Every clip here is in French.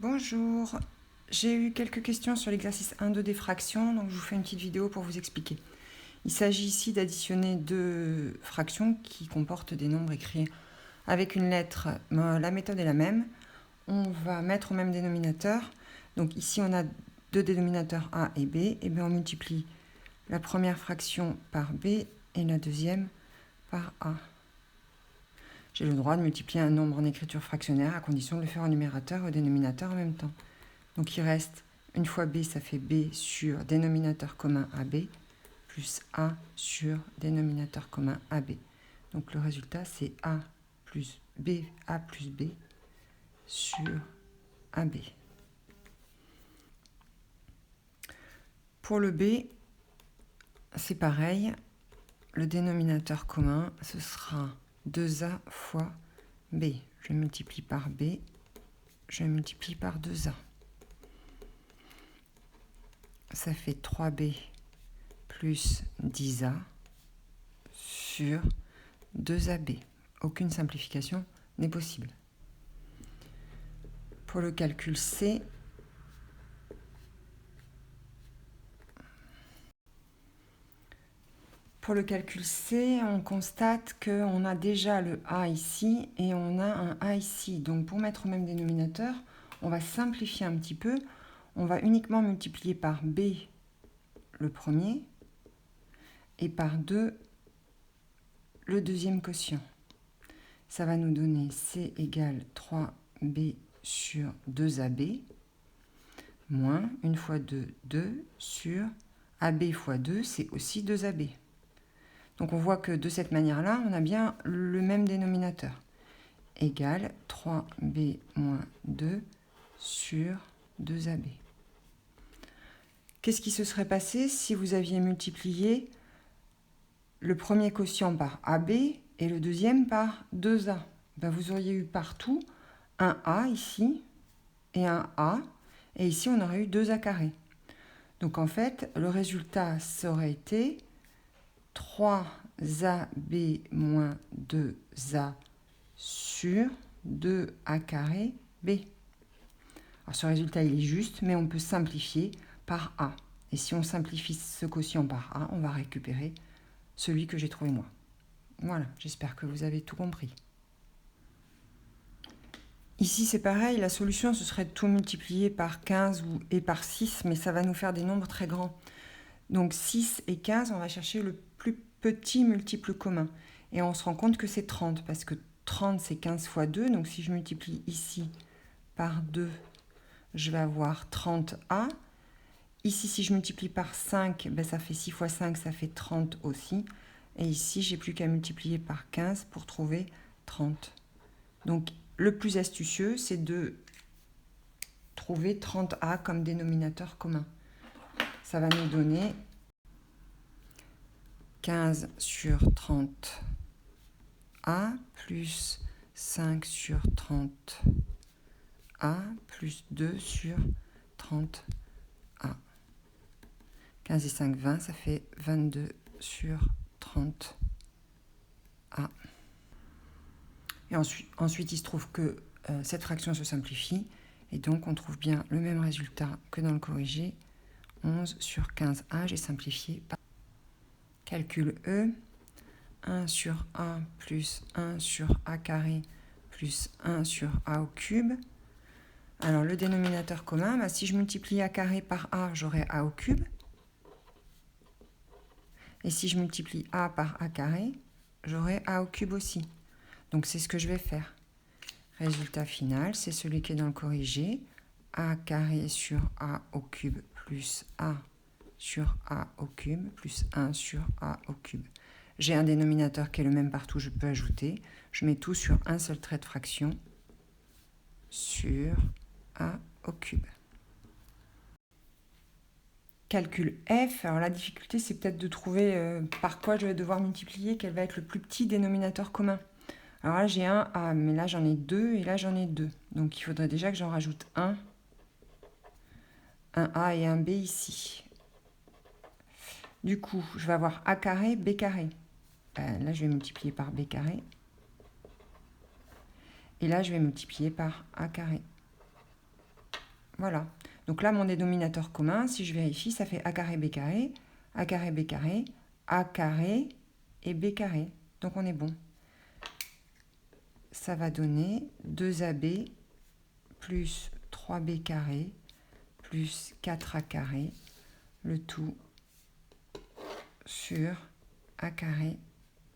Bonjour, j'ai eu quelques questions sur l'exercice 1-2 des fractions, donc je vous fais une petite vidéo pour vous expliquer. Il s'agit ici d'additionner deux fractions qui comportent des nombres écrits avec une lettre. La méthode est la même. On va mettre au même dénominateur. Donc ici on a deux dénominateurs A et B, et bien on multiplie la première fraction par B et la deuxième par A. J'ai le droit de multiplier un nombre en écriture fractionnaire à condition de le faire au numérateur et au dénominateur en même temps. Donc il reste, une fois B, ça fait B sur dénominateur commun AB, plus A sur dénominateur commun AB. Donc le résultat, c'est A plus B sur AB. Pour le B, c'est pareil. Le dénominateur commun, ce sera 2A fois B. Je multiplie par B, je multiplie par 2A. Ça fait 3B plus 10A sur 2AB. Aucune simplification n'est possible. Pour le calcul C, on constate qu'on a déjà le A ici et on a un A ici. Donc pour mettre au même dénominateur, on va simplifier un petit peu. On va uniquement multiplier par B le premier et par 2 le deuxième quotient. Ça va nous donner C égale 3B sur 2AB moins 1 fois 2, 2 sur AB fois 2, c'est aussi 2AB. Donc on voit que de cette manière-là, on a bien le même dénominateur. Égale 3B moins 2 sur 2AB. Qu'est-ce qui se serait passé si vous aviez multiplié le premier quotient par AB et le deuxième par 2A? Vous auriez eu partout un A ici et un A, et ici on aurait eu 2A carré. Donc en fait, le résultat, ça aurait été 3AB moins 2A sur 2A carré B. Alors ce résultat, il est juste, mais on peut simplifier par A. Et si on simplifie ce quotient par A, on va récupérer celui que j'ai trouvé moi. Voilà, j'espère que vous avez tout compris. Ici, c'est pareil, la solution, ce serait de tout multiplier par 15 et par 6, mais ça va nous faire des nombres très grands. Donc 6 et 15, on va chercher le plus petit multiple commun. Et on se rend compte que c'est 30, parce que 30, c'est 15 fois 2. Donc si je multiplie ici par 2, je vais avoir 30A. Ici, si je multiplie par 5, ça fait 6 fois 5, ça fait 30 aussi. Et ici, j'ai plus qu'à multiplier par 15 pour trouver 30. Donc le plus astucieux, c'est de trouver 30A comme dénominateur commun. Ça va nous donner 15 sur 30A plus 5 sur 30A plus 2 sur 30A. 15 et 5, 20, ça fait 22 sur 30A. Et ensuite, il se trouve que cette fraction se simplifie, et donc on trouve bien le même résultat que dans le corrigé. 11 sur 15A, j'ai simplifié par calcul E. 1 sur A plus 1 sur A carré plus 1 sur A au cube. Alors le dénominateur commun, si je multiplie A carré par A, j'aurai A au cube. Et si je multiplie A par A carré, j'aurai A au cube aussi. Donc c'est ce que je vais faire. Résultat final, c'est celui qui est dans le corrigé. A carré sur A au cube plus A sur A au cube plus 1 sur A au cube. J'ai un dénominateur qui est le même partout, je peux ajouter. Je mets tout sur un seul trait de fraction sur A au cube. Calcul F, alors la difficulté c'est peut-être de trouver par quoi je vais devoir multiplier, quel va être le plus petit dénominateur commun. Alors là j'ai un A, mais là j'en ai 2 et là j'en ai 2. Donc il faudrait déjà que j'en rajoute un A et un B ici. Du coup, je vais avoir A carré, B carré. Là, je vais multiplier par B carré. Et là, je vais multiplier par A carré. Voilà. Donc là, mon dénominateur commun, si je vérifie, ça fait a carré, b carré, a carré, b carré, a carré et b carré. Donc on est bon. Ça va donner 2ab plus 3b carré plus 4a carré, le tout sur a carré,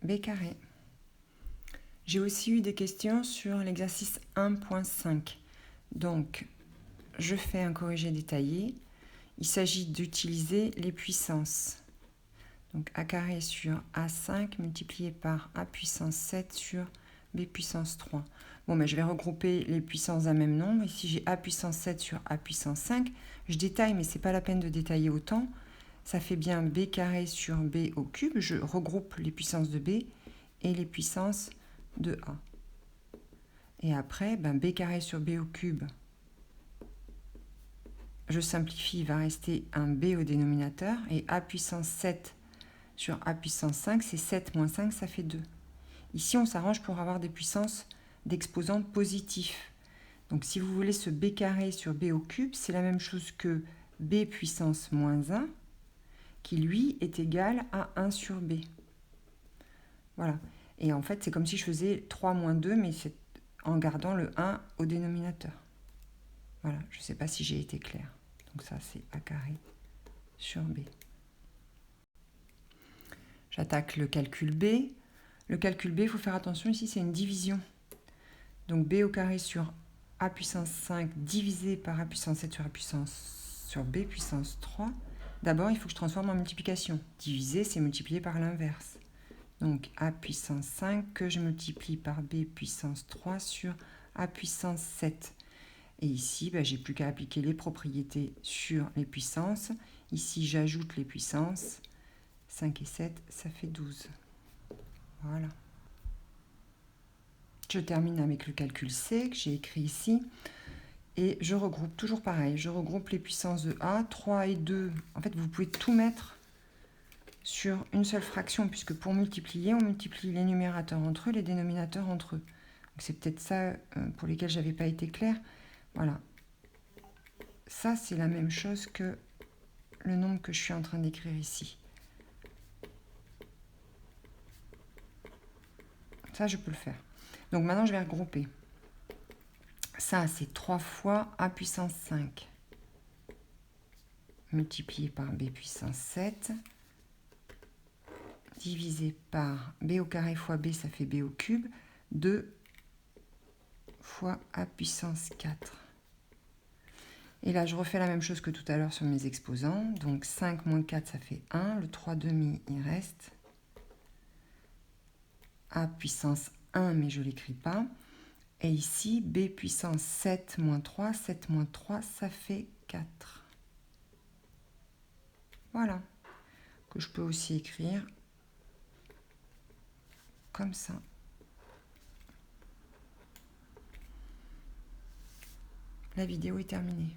b carré. J'ai aussi eu des questions sur l'exercice 1.5. Donc, je fais un corrigé détaillé. Il s'agit d'utiliser les puissances. Donc, a carré sur a5 multiplié par a puissance 7 sur b puissance 3. Bon, ben, je vais regrouper les puissances d'un même nombre. Ici, j'ai a puissance 7 sur a puissance 5. Je détaille, mais ce n'est pas la peine de détailler autant. Ça fait bien b carré sur b au cube. Je regroupe les puissances de b et les puissances de a. Et après, ben, b carré sur b au cube, je simplifie, il va rester un b au dénominateur. Et a puissance 7 sur a puissance 5, c'est 7 moins 5, ça fait 2. Ici, on s'arrange pour avoir des puissances d'exposants positifs. Donc, si vous voulez ce b carré sur b au cube, c'est la même chose que b puissance moins 1, qui lui est égal à 1 sur b. Voilà. Et en fait, c'est comme si je faisais 3 moins 2, mais c'est en gardant le 1 au dénominateur. Voilà, je ne sais pas si j'ai été claire. Donc ça, c'est a carré sur b. J'attaque le calcul b. Le calcul b, il faut faire attention, ici, c'est une division. Donc b au carré sur a puissance 5 divisé par a puissance 7 sur b puissance 3. D'abord, il faut que je transforme en multiplication. Diviser, c'est multiplier par l'inverse. Donc a puissance 5 que je multiplie par b puissance 3 sur a puissance 7. Et ici, ben, j'ai plus qu'à appliquer les propriétés sur les puissances. Ici, j'ajoute les puissances. 5 et 7, ça fait 12. Voilà. Je termine avec le calcul C que j'ai écrit ici. Et je regroupe, toujours pareil, je regroupe les puissances de a. 3 et 2, en fait, vous pouvez tout mettre sur une seule fraction, puisque pour multiplier, on multiplie les numérateurs entre eux, les dénominateurs entre eux. C'est peut-être ça pour lesquels je n'avais pas été claire. Voilà. Ça, c'est la même chose que le nombre que je suis en train d'écrire ici. Ça, je peux le faire. Donc maintenant, je vais regrouper. Ça, c'est 3 fois a puissance 5 multiplié par b puissance 7 divisé par b au carré fois b, ça fait b au cube, 2 fois a puissance 4. Et là, je refais la même chose que tout à l'heure sur mes exposants. Donc 5 moins 4, ça fait 1. Le 3 demi, il reste a puissance 1, mais je ne l'écris pas. Et ici, b puissance 7 moins 3. 7 moins 3, ça fait 4. Voilà. Que je peux aussi écrire comme ça. La vidéo est terminée.